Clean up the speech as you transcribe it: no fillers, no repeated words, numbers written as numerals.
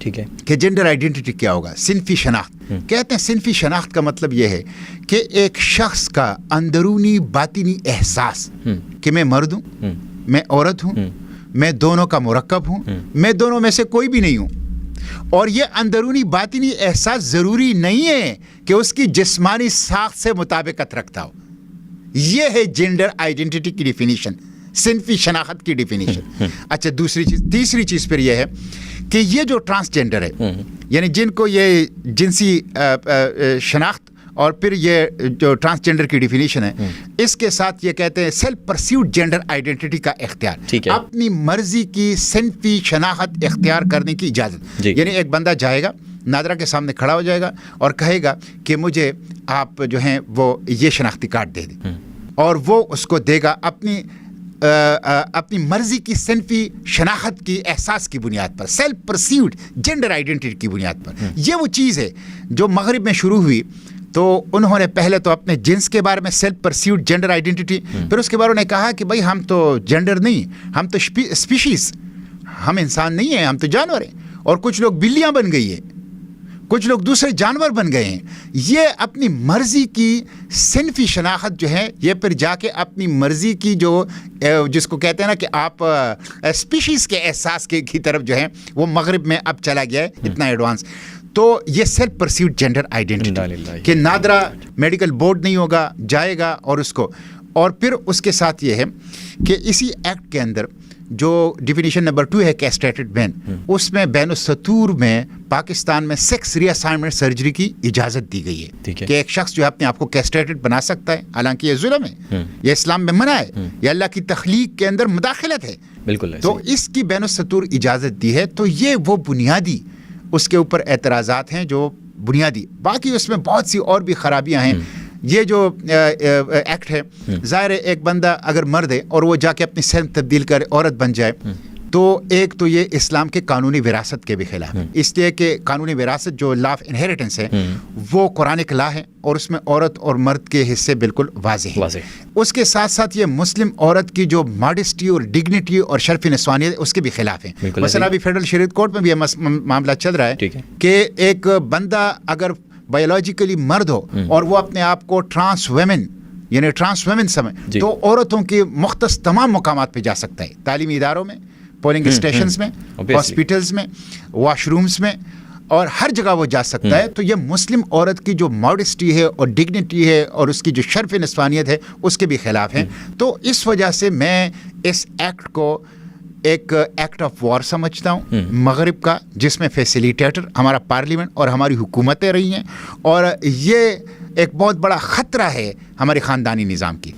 ٹھیک ہے کہ جینڈر آئیڈینٹی کیا ہوگا، صنفی شناخت کہتے ہیں. صنفی شناخت کا مطلب یہ ہے کہ ایک شخص کا اندرونی باطنی احساس کہ میں مرد ہوں، میں عورت ہوں، میں دونوں کا مرکب ہوں، میں دونوں میں سے کوئی بھی نہیں ہوں. اور یہ اندرونی باطنی احساس ضروری نہیں ہے کہ اس کی جسمانی ساخت سے مطابقت رکھتا ہو. یہ ہے جینڈر آئیڈینٹی کی ڈیفینیشن، صنفی شناخت کی ڈیفینیشن. اچھا دوسری چیز، تیسری چیز پھر یہ ہے کہ یہ جو ٹرانسجینڈر ہے، یعنی جن کو یہ جنسی شناخت اور پھر یہ جو ٹرانسجینڈر کی ڈیفینیشن ہے، اس کے ساتھ یہ کہتے ہیں سیلف پرسیوڈ جینڈر آئیڈینٹی کا اختیار، اپنی مرضی کی صنفی شناخت اختیار کرنے کی اجازت. یعنی ایک بندہ جائے گا، نادرا کے سامنے کھڑا ہو جائے گا اور کہے گا کہ مجھے آپ جو ہیں وہ یہ شناختی کارڈ دے دیں، اور وہ اس کو دے گا اپنی مرضی کی صنفی شناخت کی احساس کی بنیاد پر، سیلف پرسیوڈ جینڈر آئیڈینٹی کی بنیاد پر. یہ وہ چیز ہے جو مغرب میں شروع ہوئی. تو انہوں نے پہلے تو اپنے جنس کے بارے میں سیلف پرسیوڈ جینڈر آئیڈینٹی، پھر اس کے بعد انہوں نے کہا کہ بھائی ہم تو جینڈر نہیں، ہم تو اسپیشیز، ہم انسان نہیں ہیں، ہم تو جانور ہیں. اور کچھ لوگ بلیاں بن گئی ہیں، کچھ لوگ دوسرے جانور بن گئے ہیں. یہ اپنی مرضی کی صنفی شناخت جو ہے، یہ پھر جا کے اپنی مرضی کی جو جس کو کہتے ہیں نا کہ آپ اسپیشیز کے احساس کی طرف جو ہے وہ مغرب میں اب چلا گیا ہے اتنا ایڈوانس. تو یہ سیلف پرسیوڈ جینڈر آئیڈینٹی کہ نادرا میڈیکل بورڈ نہیں ہوگا، جائے گا اور اس کو. اور پھر اس کے ساتھ یہ ہے کہ اسی ایکٹ کے اندر جو ڈیفینیشن نمبر 2 ہے کیسٹریٹڈ مین، اس میں بین السطور میں پاکستان میں سیکس ری اسائنمنٹ سرجری کی اجازت دی گئی ہے کہ ایک شخص جو ہے اپنے آپ کو کیسٹریٹڈ بنا سکتا ہے. حالانکہ یہ ظلم ہے، یہ اسلام میں منع ہے، یہ اللہ کی تخلیق کے اندر مداخلت ہے. بالکل. تو اس کی بین السطور اجازت دی ہے. تو یہ وہ بنیادی اس کے اوپر اعتراضات ہیں جو بنیادی. باقی اس میں بہت سی اور بھی خرابیاں ہیں. یہ جو ایکٹ ہے، ظاہر ہے ایک بندہ اگر مرد ہے اور وہ جا کے اپنی سینس تبدیل کر عورت بن جائے، تو ایک تو یہ اسلام کے قانونی وراثت کے بھی خلاف ہے. اس لیے کہ قانونی وراثت جو لا آف انہیریٹنس ہے وہ قرآنک لا ہے، اور اس میں عورت اور مرد کے حصے بالکل واضح ہیں. اس کے ساتھ ساتھ یہ مسلم عورت کی جو ماڈسٹی اور ڈگنیٹی اور شرف نسوانیت اس کے بھی خلاف ہیں. مثلا ابھی فیڈرل شریعت کورٹ میں بھی یہ معاملہ چل رہا ہے کہ ایک بندہ اگر بایولوجیکلی مرد ہو اور وہ اپنے آپ کو ٹرانس ویمن سمجھ، تو عورتوں کے مختص تمام مقامات پہ جا سکتا ہے، تعلیمی اداروں میں، پولنگ اسٹیشنز میں، ہاسپٹلز میں، واش رومز میں، اور ہر جگہ وہ جا سکتا ہے. تو یہ مسلم عورت کی جو ماڈسٹی ہے اور ڈگنیٹی ہے اور اس کی جو شرف نسوانیت ہے اس کے بھی خلاف ہیں. تو اس وجہ سے میں اس ایکٹ کو ایک ایکٹ آف وار سمجھتا ہوں مغرب کا، جس میں فیسیلیٹیٹر ہمارا پارلیمنٹ اور ہماری حکومتیں رہی ہیں، اور یہ ایک بہت بڑا خطرہ ہے ہمارے خاندانی نظام کی.